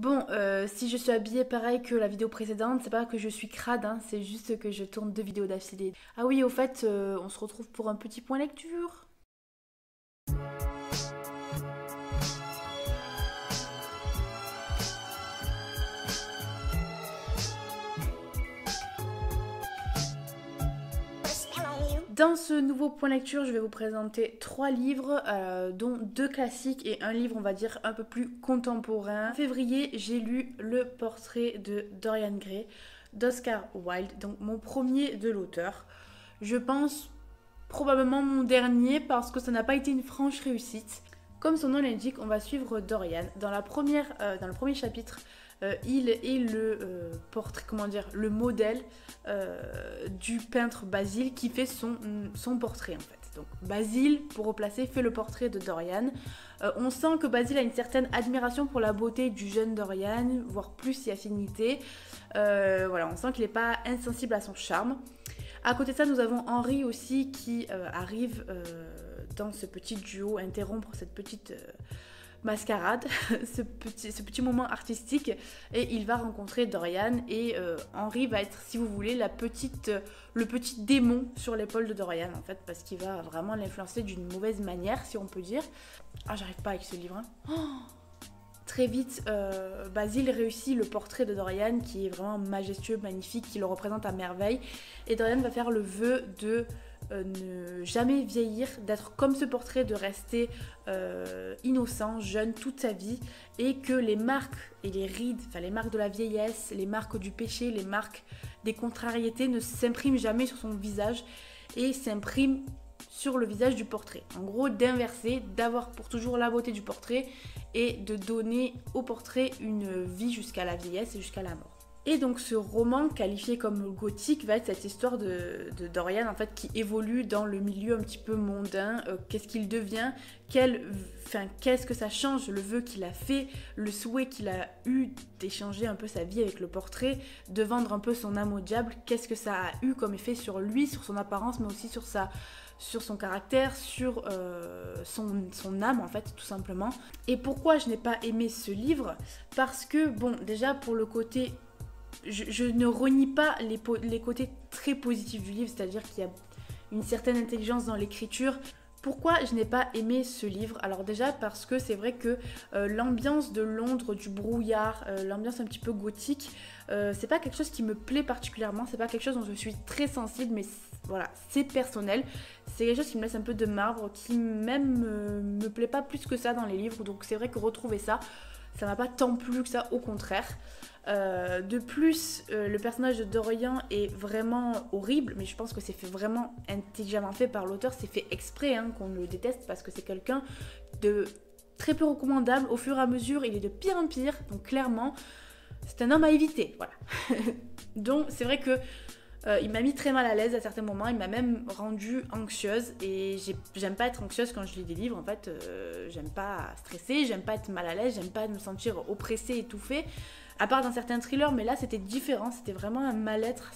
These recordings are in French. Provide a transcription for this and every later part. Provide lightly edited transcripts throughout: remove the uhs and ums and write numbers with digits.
Bon, si je suis habillée pareil que la vidéo précédente, c'est pas que je suis crade, hein, c'est juste que je tourne 2 vidéos d'affilée. Ah oui, au fait, on se retrouve pour un petit point lecture. Dans ce nouveau point lecture, je vais vous présenter 3 livres, dont 2 classiques et un livre, on va dire, un peu plus contemporain. En février, j'ai lu Le portrait de Dorian Gray d'Oscar Wilde, donc mon premier de l'auteur. Je pense probablement mon dernier parce que ça n'a pas été une franche réussite. Comme son nom l'indique, on va suivre Dorian. Dans le premier chapitre, il est portrait, comment dire, le modèle du peintre Basile qui fait son portrait en fait. Donc Basile, pour replacer, fait le portrait de Dorian. On sent que Basile a une certaine admiration pour la beauté du jeune Dorian, voire plus si affinité. Voilà, on sent qu'il n'est pas insensible à son charme. À côté de ça, nous avons Henri aussi qui arrive dans ce petit duo, interrompre cette petite mascarade, ce petit moment artistique, et il va rencontrer Dorian et Henri va être, si vous voulez, le petit démon sur l'épaule de Dorian en fait, parce qu'il va vraiment l'influencer d'une mauvaise manière, si on peut dire. Ah, j'arrive pas avec ce livre, hein. Oh, très vite, Basile réussit le portrait de Dorian qui est vraiment majestueux, magnifique, qui le représente à merveille. Et Dorian va faire le vœu de ne jamais vieillir, d'être comme ce portrait, de rester innocent, jeune toute sa vie, et que les marques et les rides, enfin les marques de la vieillesse, les marques du péché, les marques des contrariétés ne s'impriment jamais sur son visage et s'impriment sur le visage du portrait. En gros, d'inverser, d'avoir pour toujours la beauté du portrait et de donner au portrait une vie jusqu'à la vieillesse et jusqu'à la mort. Et donc ce roman, qualifié comme gothique, va être cette histoire de Dorian en fait, qui évolue dans le milieu un petit peu mondain. Qu'est-ce qu'il devient, qu'est-ce que ça change, le vœu qu'il a fait, le souhait qu'il a eu d'échanger un peu sa vie avec le portrait, de vendre un peu son âme au diable, qu'est-ce que ça a eu comme effet sur lui, sur son apparence, mais aussi sur son caractère, sur son âme en fait, tout simplement. Et pourquoi je n'ai pas aimé ce livre? Parce que, bon, déjà pour le côté... Je ne renie pas les côtés très positifs du livre, c'est-à-dire qu'il y a une certaine intelligence dans l'écriture. Pourquoi je n'ai pas aimé ce livre? Alors déjà parce que c'est vrai que l'ambiance de Londres, du brouillard, l'ambiance un petit peu gothique, c'est pas quelque chose qui me plaît particulièrement, c'est pas quelque chose dont je suis très sensible, mais voilà, c'est personnel. C'est quelque chose qui me laisse un peu de marbre, qui même me plaît pas plus que ça dans les livres, donc c'est vrai que retrouver ça m'a pas tant plu que ça, au contraire. De plus, le personnage de Dorian est vraiment horrible, mais je pense que c'est fait vraiment intelligemment fait par l'auteur, c'est fait exprès hein, qu'on le déteste parce que c'est quelqu'un de très peu recommandable. Au fur et à mesure, il est de pire en pire, donc clairement, c'est un homme à éviter, voilà. Donc c'est vrai que il m'a mis très mal à l'aise à certains moments, il m'a même rendue anxieuse et j'aime pas être anxieuse quand je lis des livres en fait, j'aime pas stresser, j'aime pas être mal à l'aise, j'aime pas me sentir oppressée, étouffée, à part dans certains thrillers, mais là c'était différent, c'était vraiment un mal-être,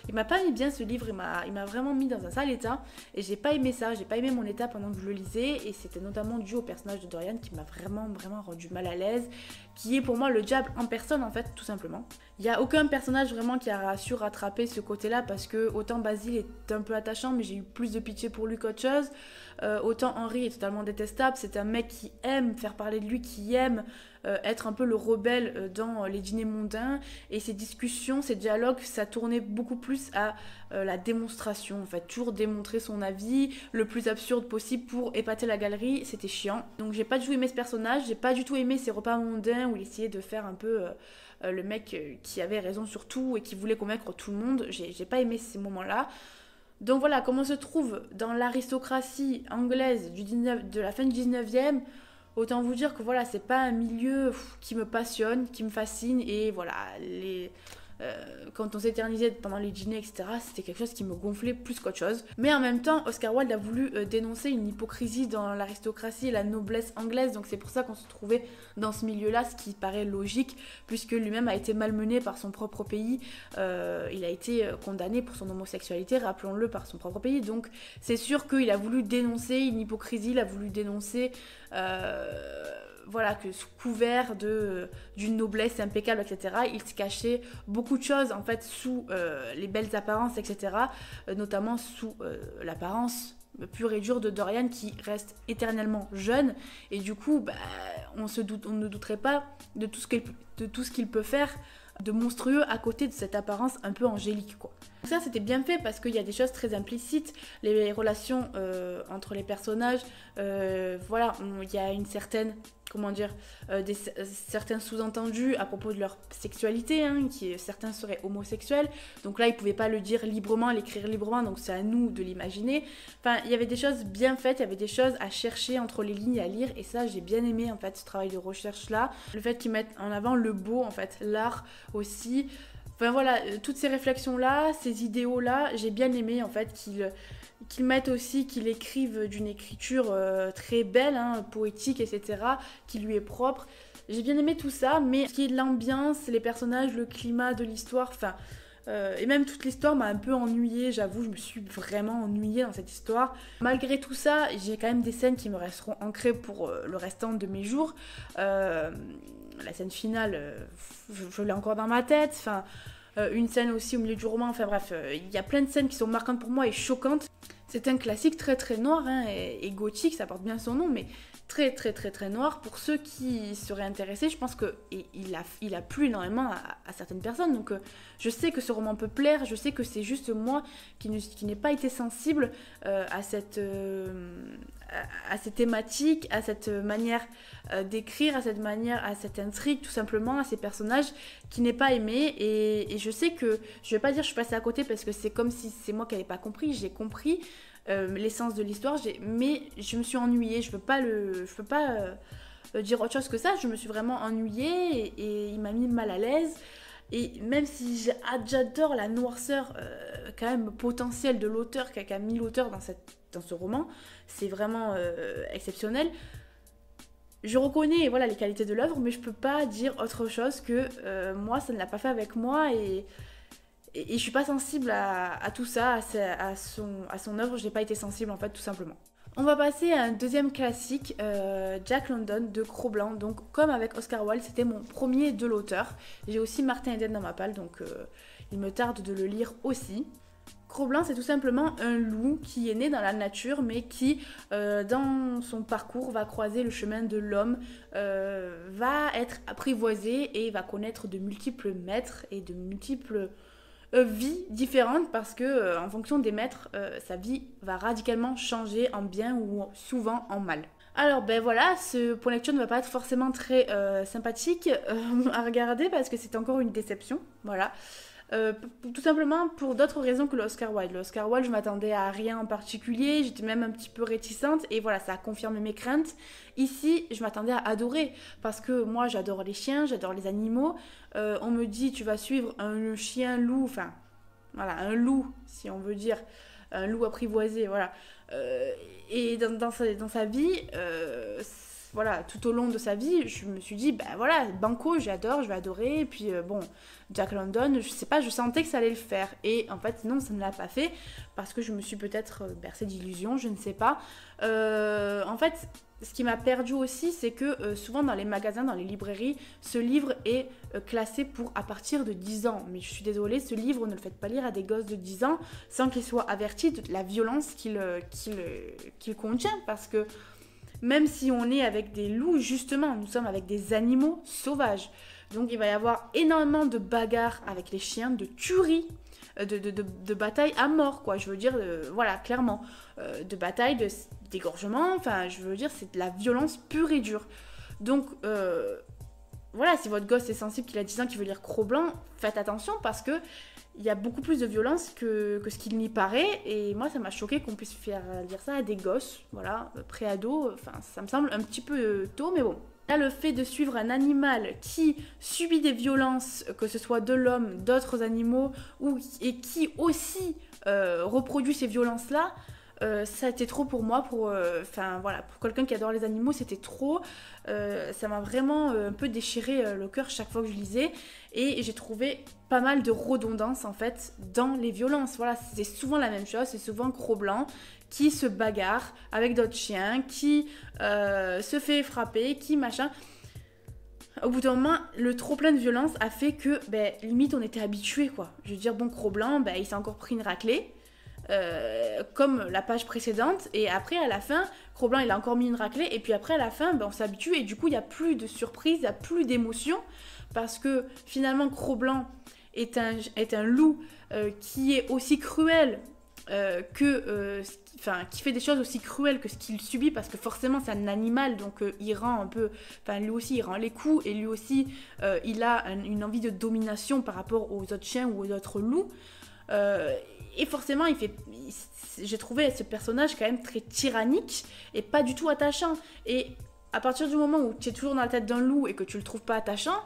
il m'a pas mis bien ce livre, il m'a vraiment mis dans un sale état et j'ai pas aimé ça, j'ai pas aimé mon état pendant que je le lisais et c'était notamment dû au personnage de Dorian qui m'a vraiment rendu mal à l'aise, qui est pour moi le diable en personne en fait, tout simplement. Il n'y a aucun personnage vraiment qui a su rattraper ce côté-là parce que autant Basile est un peu attachant mais j'ai eu plus de pitié pour lui qu'autre chose, autant Henri est totalement détestable, c'est un mec qui aime faire parler de lui, qui aime être un peu le rebelle dans les dîners mondains et ses discussions, ses dialogues, ça tournait beaucoup plus à la démonstration, en fait, toujours démontrer son avis le plus absurde possible pour épater la galerie, c'était chiant. Donc j'ai pas du tout aimé ce personnage, j'ai pas du tout aimé ses repas mondains où il essayait de faire un peu le mec qui avait raison sur tout et qui voulait convaincre tout le monde, j'ai pas aimé ces moments-là. Donc voilà, comme on se trouve dans l'aristocratie anglaise de la fin du 19e, autant vous dire que voilà, c'est pas un milieu qui me passionne, qui me fascine, et voilà, quand on s'éternisait pendant les dîners, etc., c'était quelque chose qui me gonflait plus qu'autre chose. Mais en même temps, Oscar Wilde a voulu dénoncer une hypocrisie dans l'aristocratie et la noblesse anglaise, donc c'est pour ça qu'on se trouvait dans ce milieu-là, ce qui paraît logique, puisque lui-même a été malmené par son propre pays, il a été condamné pour son homosexualité, rappelons-le, par son propre pays, donc c'est sûr qu'il a voulu dénoncer une hypocrisie, il a voulu dénoncer... voilà, que sous couvert d'une noblesse impeccable, etc., il se cachait beaucoup de choses, en fait, sous les belles apparences, etc., notamment sous l'apparence pure et dure de Dorian, qui reste éternellement jeune, et du coup, bah, on ne douterait pas de tout ce qu'il peut faire de monstrueux à côté de cette apparence un peu angélique, quoi. Donc ça, c'était bien fait parce qu'il y a des choses très implicites, les relations entre les personnages, voilà, il y a une certaine, comment dire, certains sous-entendus à propos de leur sexualité, hein, certains seraient homosexuels, donc là, ils pouvaient pas le dire librement, l'écrire librement, donc c'est à nous de l'imaginer. Enfin, il y avait des choses bien faites, il y avait des choses à chercher entre les lignes et à lire, et ça, j'ai bien aimé, en fait, ce travail de recherche-là. Le fait qu'ils mettent en avant le beau, en fait, l'art aussi. Enfin voilà, toutes ces réflexions-là, ces idéaux-là, j'ai bien aimé en fait qu'ils mettent aussi, qu'ils écrivent d'une écriture très belle, hein, poétique, etc., qui lui est propre. J'ai bien aimé tout ça, mais ce qui est de l'ambiance, les personnages, le climat de l'histoire, enfin... et même toute l'histoire m'a un peu ennuyée, j'avoue, je me suis vraiment ennuyée dans cette histoire. Malgré tout ça, j'ai quand même des scènes qui me resteront ancrées pour le restant de mes jours. La scène finale, je l'ai encore dans ma tête, enfin, une scène aussi au milieu du roman, enfin bref, il y a plein de scènes qui sont marquantes pour moi et choquantes. C'est un classique très très noir, hein, et gothique, ça porte bien son nom, mais très très très très noir. Pour ceux qui seraient intéressés, je pense qu'il a plu énormément à certaines personnes, donc je sais que ce roman peut plaire, je sais que c'est juste moi qui n'ai pas été sensible à ces thématiques, à cette manière d'écrire, à cette intrigue, tout simplement, à ces personnages qui n'ai pas aimé, et je sais que, je vais pas dire je suis passée à côté parce que c'est comme si c'est moi qui n'avais pas compris, j'ai compris l'essence de l'histoire, mais je me suis ennuyée, je peux pas dire autre chose que ça, je me suis vraiment ennuyée, et il m'a mis mal à l'aise. Et même si j'adore la noirceur quand même potentielle de l'auteur, qu'a mis l'auteur dans ce roman, c'est vraiment exceptionnel. Je reconnais, voilà, les qualités de l'œuvre, mais je peux pas dire autre chose que moi, ça ne l'a pas fait avec moi, et je suis pas sensible à tout ça, à son œuvre, je n'ai pas été sensible en fait, tout simplement. On va passer à un deuxième classique, Jack London de Cro-Blanc. Donc comme avec Oscar Wilde, c'était mon premier de l'auteur. J'ai aussi Martin Eden dans ma palle, donc il me tarde de le lire aussi. Cro-Blanc, c'est tout simplement un loup qui est né dans la nature, mais qui, dans son parcours, va croiser le chemin de l'homme, va être apprivoisé et va connaître de multiples maîtres et de multiples vies différentes, parce que en fonction des maîtres, sa vie va radicalement changer en bien ou souvent en mal. Alors ben voilà, ce point lecture ne va pas être forcément très sympathique à regarder, parce que c'est encore une déception, voilà. Tout simplement pour d'autres raisons que l'Oscar Wilde. L'Oscar Wilde, je m'attendais à rien en particulier, j'étais même un petit peu réticente, et voilà, ça a confirmé mes craintes. Ici, je m'attendais à adorer, parce que moi j'adore les chiens, j'adore les animaux. On me dit tu vas suivre un chien loup, enfin voilà, un loup si on veut dire, un loup apprivoisé, voilà. Et dans sa vie, voilà, tout au long de sa vie, je me suis dit, ben voilà, Banco, j'adore, je vais adorer. Et puis bon, Jack London, je sais pas, je sentais que ça allait le faire. Et en fait, non, ça ne l'a pas fait, parce que je me suis peut-être bercée d'illusions, je ne sais pas. En fait, ce qui m'a perdue aussi, c'est que souvent dans les magasins, dans les librairies, ce livre est classé pour à partir de 10 ans. Mais je suis désolée, ce livre, ne le faites pas lire à des gosses de 10 ans sans qu'ils soient avertis de la violence qu'il contient, parce que même si on est avec des loups, justement, nous sommes avec des animaux sauvages. Donc il va y avoir énormément de bagarres avec les chiens, de tueries, de batailles à mort, quoi. Je veux dire, voilà, clairement. De batailles, d'égorgements, enfin, je veux dire, c'est de la violence pure et dure. Donc, voilà, si votre gosse est sensible, qu'il a 10 ans, qu'il veut lire Cro-Blanc, faites attention, parce que il y a beaucoup plus de violence que ce qu'il n'y paraît, et moi ça m'a choqué qu'on puisse faire lire ça à des gosses, voilà, pré-ado, enfin ça me semble un petit peu tôt, mais bon. Là, le fait de suivre un animal qui subit des violences, que ce soit de l'homme, d'autres animaux, et qui aussi reproduit ces violences-là, ça a été trop pour moi, enfin voilà, pour quelqu'un qui adore les animaux, c'était trop. Ça m'a vraiment un peu déchiré le cœur chaque fois que je lisais. Et j'ai trouvé pas mal de redondance en fait dans les violences. Voilà, c'est souvent la même chose, c'est souvent Cro-Blanc qui se bagarre avec d'autres chiens, qui se fait frapper, qui machin. Au bout d'un moment, le trop plein de violence a fait que, limite, on était habitués, quoi. Je veux dire, bon, Cro-Blanc, il s'est encore pris une raclée, comme la page précédente, et après, à la fin, Cro-Blanc, il a encore mis une raclée, et puis après, à la fin, on s'habitue, et du coup, il n'y a plus de surprise, il n'y a plus d'émotion, parce que, finalement, Cro-Blanc est un loup qui est aussi cruel qui fait des choses aussi cruelles que ce qu'il subit, parce que forcément c'est un animal, donc il rend un peu, enfin lui aussi il rend les coups, et lui aussi il a une envie de domination par rapport aux autres chiens ou aux autres loups, et forcément j'ai trouvé ce personnage quand même très tyrannique et pas du tout attachant, et à partir du moment où tu es toujours dans la tête d'un loup et que tu le trouves pas attachant,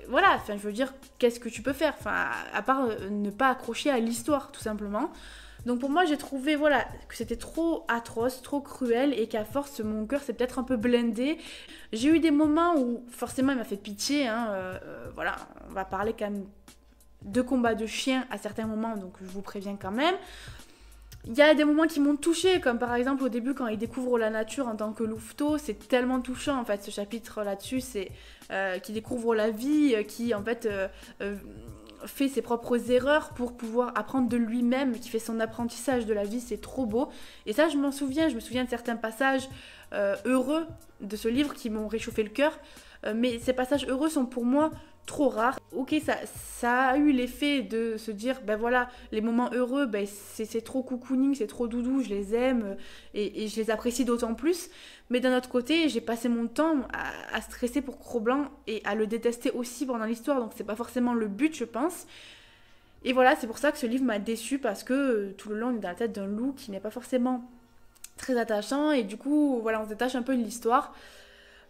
voilà, enfin je veux dire, qu'est-ce que tu peux faire, enfin à part ne pas accrocher à l'histoire tout simplement. Donc pour moi j'ai trouvé voilà que c'était trop atroce, trop cruel, et qu'à force mon cœur s'est peut-être un peu blindé. J'ai eu des moments où forcément il m'a fait pitié, voilà, on va parler quand même de combats de chiens à certains moments, donc je vous préviens quand même. Il y a des moments qui m'ont touchée, comme par exemple au début quand il découvre la nature en tant que louveteau, c'est tellement touchant en fait ce chapitre là-dessus, c'est qui découvre la vie, qui en fait fait ses propres erreurs pour pouvoir apprendre de lui-même, qui fait son apprentissage de la vie, c'est trop beau. Et ça je me souviens de certains passages heureux de ce livre qui m'ont réchauffé le cœur, mais ces passages heureux sont pour moi trop rares. Ok, ça a eu l'effet de se dire, voilà, les moments heureux, c'est trop cocooning, c'est trop doudou, je les aime et je les apprécie d'autant plus. Mais d'un autre côté, j'ai passé mon temps à stresser pour Cro-Blanc et à le détester aussi pendant l'histoire, donc c'est pas forcément le but, je pense. Et voilà, c'est pour ça que ce livre m'a déçue, parce que tout le long, on est dans la tête d'un loup qui n'est pas forcément très attachant, et du coup, voilà, on se détache un peu de l'histoire.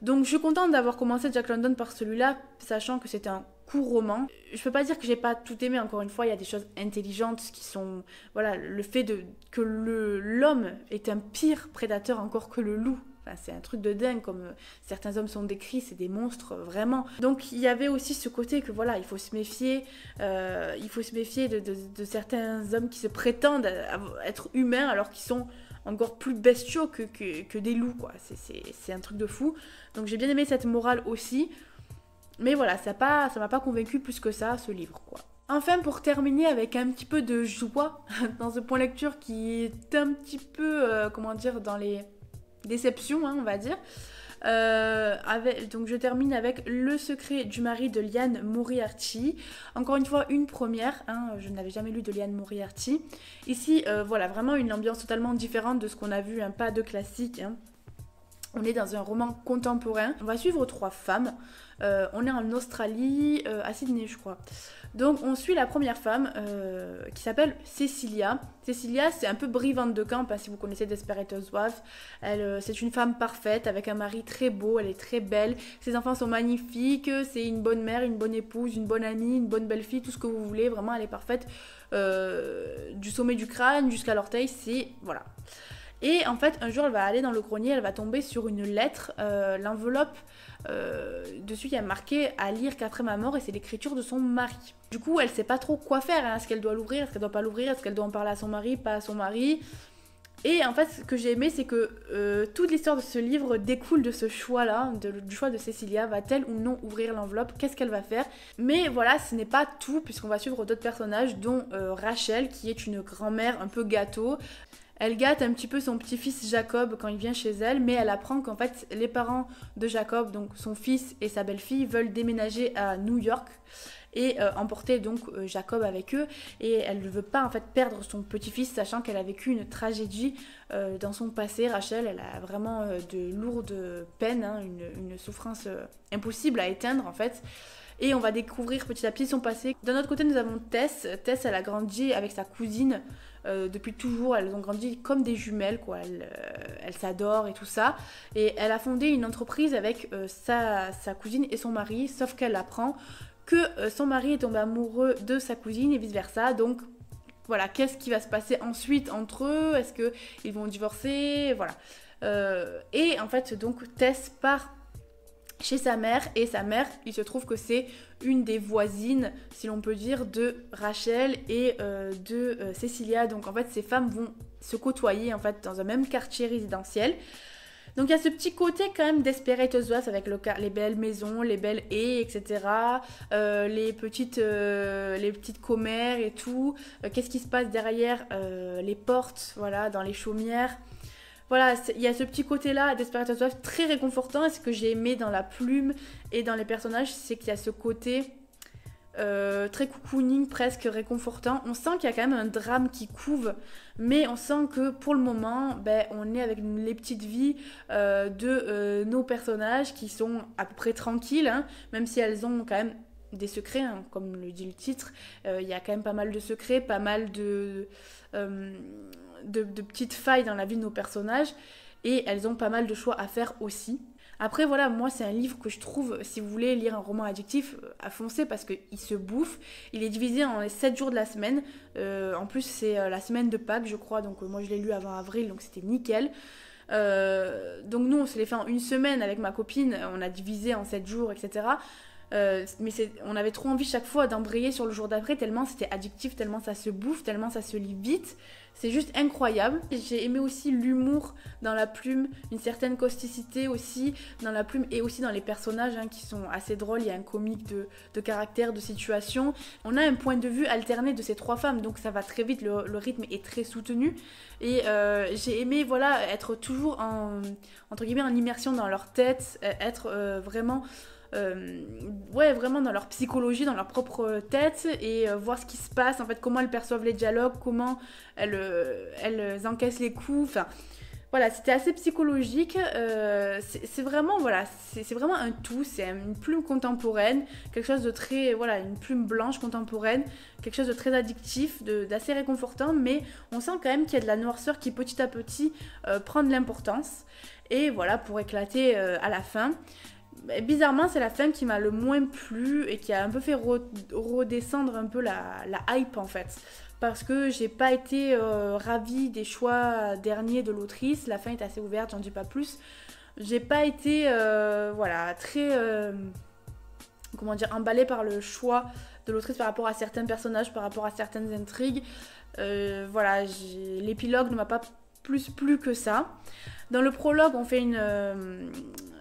Donc je suis contente d'avoir commencé Jack London par celui-là, sachant que c'était un court roman. Je peux pas dire que j'ai pas tout aimé, encore une fois, il y a des choses intelligentes qui sont... Voilà, le fait que l'homme est un pire prédateur encore que le loup. Enfin, c'est un truc de dingue, comme certains hommes sont décrits, c'est des monstres, vraiment. Donc il y avait aussi ce côté que voilà, il faut se méfier de certains hommes qui se prétendent être humains alors qu'ils sont encore plus bestiaux que des loups, quoi. C'est un truc de fou. Donc j'ai bien aimé cette morale aussi. Mais voilà, ça m'a pas convaincu plus que ça, ce livre, quoi. Enfin, pour terminer avec un petit peu de joie dans ce point lecture qui est un petit peu, dans les déceptions, on va dire. Donc je termine avec Le secret du mari de Liane Moriarty. Encore une fois, une première, je n'avais jamais lu de Liane Moriarty. Ici, voilà, vraiment une ambiance totalement différente de ce qu'on a vu, pas de classique. On est dans un roman contemporain. On va suivre 3 femmes. On est en Australie, à Sydney, je crois. Donc on suit la première femme qui s'appelle Cecilia. Cecilia, c'est un peu Brie Van de Camp, si vous connaissez Desperate Housewives. C'est une femme parfaite avec un mari très beau, elle est très belle. Ses enfants sont magnifiques, c'est une bonne mère, une bonne épouse, une bonne amie, une bonne belle-fille, tout ce que vous voulez. Vraiment, elle est parfaite. Du sommet du crâne jusqu'à l'orteil, c'est... Voilà. Et en fait, un jour, elle va aller dans le grenier, elle va tomber sur une lettre. L'enveloppe, dessus, il y a marqué « À lire qu'après ma mort » et c'est l'écriture de son mari. Du coup, elle sait pas trop quoi faire. Est-ce qu'elle doit l'ouvrir? Est-ce qu'elle doit pas l'ouvrir? Est-ce qu'elle doit en parler à son mari? Pas à son mari? Et en fait, ce que j'ai aimé, c'est que toute l'histoire de ce livre découle de ce choix-là, du choix de Cecilia. Va-t-elle ou non ouvrir l'enveloppe? Qu'est-ce qu'elle va faire? Mais voilà, ce n'est pas tout, puisqu'on va suivre d'autres personnages, dont Rachel, qui est une grand-mère un peu gâteau. Elle gâte un petit peu son petit-fils Jacob quand il vient chez elle, mais elle apprend qu'en fait, les parents de Jacob, donc son fils et sa belle-fille, veulent déménager à New York et emporter donc Jacob avec eux. Et elle ne veut pas en fait perdre son petit-fils, sachant qu'elle a vécu une tragédie dans son passé. Rachel, elle a vraiment de lourdes peines, une souffrance impossible à éteindre en fait. Et on va découvrir petit à petit son passé. D'un autre côté, nous avons Tess. Tess, elle a grandi avec sa cousine depuis toujours. Elles ont grandi comme des jumelles, quoi. Elles s'adorent et tout ça. Et elle a fondé une entreprise avec sa cousine et son mari, sauf qu'elle apprend que son mari est tombé amoureux de sa cousine et vice-versa. Donc voilà, qu'est-ce qui va se passer ensuite entre eux, est-ce qu'ils vont divorcer, voilà. Et en fait, donc, Tess part chez sa mère, et sa mère, il se trouve que c'est une des voisines, si l'on peut dire, de Rachel et de Cecilia. Donc en fait, ces femmes vont se côtoyer en fait dans un même quartier résidentiel. Donc il y a ce petit côté quand même Desperate Housewives avec les belles maisons, les belles haies, etc. Les petites commères et tout. Qu'est-ce qui se passe derrière les portes, voilà, dans les chaumières. Voilà, il y a ce petit côté-là, Desperate Housewives, très réconfortant. Et ce que j'ai aimé dans la plume et dans les personnages, c'est qu'il y a ce côté très cocooning, presque réconfortant. On sent qu'il y a quand même un drame qui couve, mais on sent que pour le moment, ben, on est avec les petites vies de nos personnages qui sont à peu près tranquilles, hein, même si elles ont quand même des secrets, hein, comme le dit le titre. Il y a quand même pas mal de secrets, pas mal de petites failles dans la vie de nos personnages, et elles ont pas mal de choix à faire aussi. Après voilà, moi c'est un livre que je trouve, si vous voulez lire un roman addictif, à foncer parce qu'il se bouffe. Il est divisé en 7 jours de la semaine, en plus c'est la semaine de Pâques je crois, donc moi je l'ai lu avant avril, donc c'était nickel. Donc nous on se l'est fait en une semaine avec ma copine, on a divisé en 7 jours, etc. Mais on avait trop envie chaque fois d'embrayer sur le jour d'après, tellement c'était addictif, tellement ça se bouffe, tellement ça se lit vite. C'est juste incroyable. J'ai aimé aussi l'humour dans la plume, une certaine causticité aussi dans la plume, et aussi dans les personnages hein, qui sont assez drôles. Il y a un comique de caractère, de situation. On a un point de vue alterné de ces trois femmes, donc ça va très vite, le rythme est très soutenu. Et j'ai aimé voilà, être toujours entre guillemets en immersion dans leur tête, être vraiment... vraiment dans leur psychologie, dans leur propre tête, et voir ce qui se passe, en fait, comment elles perçoivent les dialogues, comment elles encaissent les coups, enfin voilà, c'était assez psychologique. C'est vraiment voilà, c'est vraiment un tout, c'est une plume contemporaine, quelque chose de très voilà, une plume blanche contemporaine, quelque chose de très addictif, d'assez réconfortant, mais on sent quand même qu'il y a de la noirceur qui petit à petit prend de l'importance, et voilà, pour éclater à la fin. Bizarrement, c'est la fin qui m'a le moins plu et qui a un peu fait redescendre un peu la hype en fait. Parce que j'ai pas été ravie des choix derniers de l'autrice. La fin est assez ouverte, j'en dis pas plus. J'ai pas été voilà, très comment dire, emballée par le choix de l'autrice par rapport à certains personnages, par rapport à certaines intrigues. Voilà, l'épilogue ne m'a pas plus plu que ça. Dans le prologue, on fait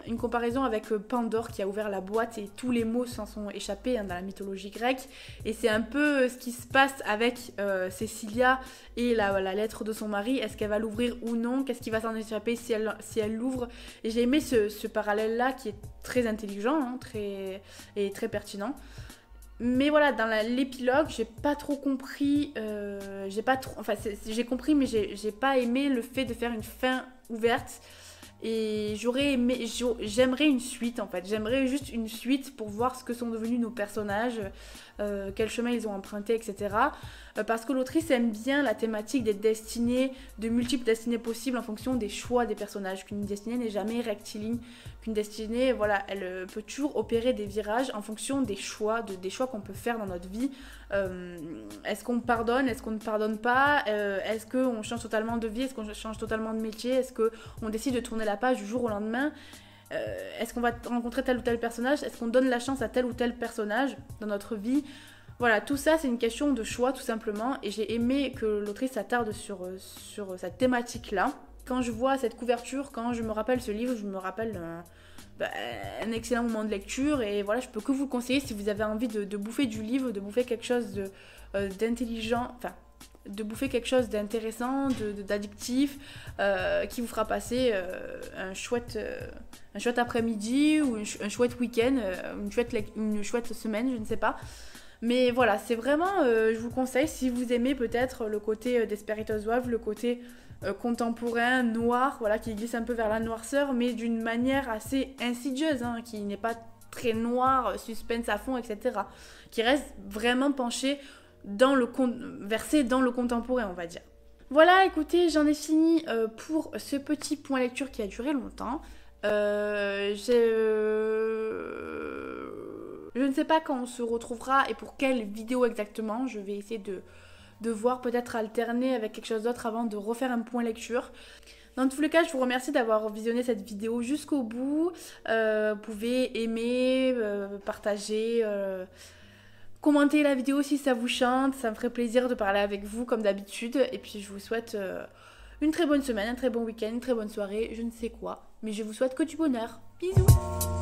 une comparaison avec Pandore qui a ouvert la boîte et tous les mots s'en sont échappés hein, dans la mythologie grecque. Et c'est un peu ce qui se passe avec Cecilia et la lettre de son mari. Est-ce qu'elle va l'ouvrir ou non? Qu'est-ce qui va s'en échapper si elle l'ouvre? Et j'ai aimé ce parallèle-là qui est très intelligent hein, et très pertinent. Mais voilà, dans l'épilogue, j'ai pas trop compris, j'ai compris, mais j'ai pas aimé le fait de faire une fin ouverte. Et j'aimerais une suite en fait, j'aimerais juste une suite pour voir ce que sont devenus nos personnages, quel chemin ils ont emprunté, etc. Parce que l'autrice aime bien la thématique des destinées, de multiples destinées possibles en fonction des choix des personnages, qu'une destinée n'est jamais rectiligne, qu'une destinée, voilà, elle peut toujours opérer des virages en fonction des choix, des choix qu'on peut faire dans notre vie. Est-ce qu'on pardonne, est-ce qu'on ne pardonne pas, est-ce qu'on change totalement de vie, est-ce qu'on change totalement de métier, est-ce qu'on décide de tourner la page du jour au lendemain, est-ce qu'on va rencontrer tel ou tel personnage, est-ce qu'on donne la chance à tel ou tel personnage dans notre vie. Voilà, tout ça c'est une question de choix tout simplement, et j'ai aimé que l'autrice s'attarde sur cette thématique-là. Quand je vois cette couverture, quand je me rappelle ce livre, je me rappelle un excellent moment de lecture, et voilà, je peux que vous le conseiller si vous avez envie de bouffer du livre, de bouffer quelque chose d'intelligent, enfin de bouffer quelque chose d'intéressant, d'addictif, qui vous fera passer un chouette après-midi ou un chouette week-end, une chouette semaine, je ne sais pas. Mais voilà, c'est vraiment, je vous conseille, si vous aimez peut-être le côté Desperate Housewives, le côté contemporain, noir, voilà, qui glisse un peu vers la noirceur, mais d'une manière assez insidieuse, hein, qui n'est pas très noir, suspense à fond, etc. Qui reste vraiment penché versé dans le contemporain, on va dire. Voilà, écoutez, j'en ai fini pour ce petit point lecture qui a duré longtemps. Je ne sais pas quand on se retrouvera et pour quelle vidéo exactement. Je vais essayer de voir peut-être alterner avec quelque chose d'autre avant de refaire un point lecture. Dans tous les cas, je vous remercie d'avoir visionné cette vidéo jusqu'au bout. Vous pouvez aimer, partager, commenter la vidéo si ça vous chante. Ça me ferait plaisir de parler avec vous comme d'habitude. Et puis je vous souhaite une très bonne semaine, un très bon week-end, une très bonne soirée, je ne sais quoi. Mais je vous souhaite que du bonheur. Bisous!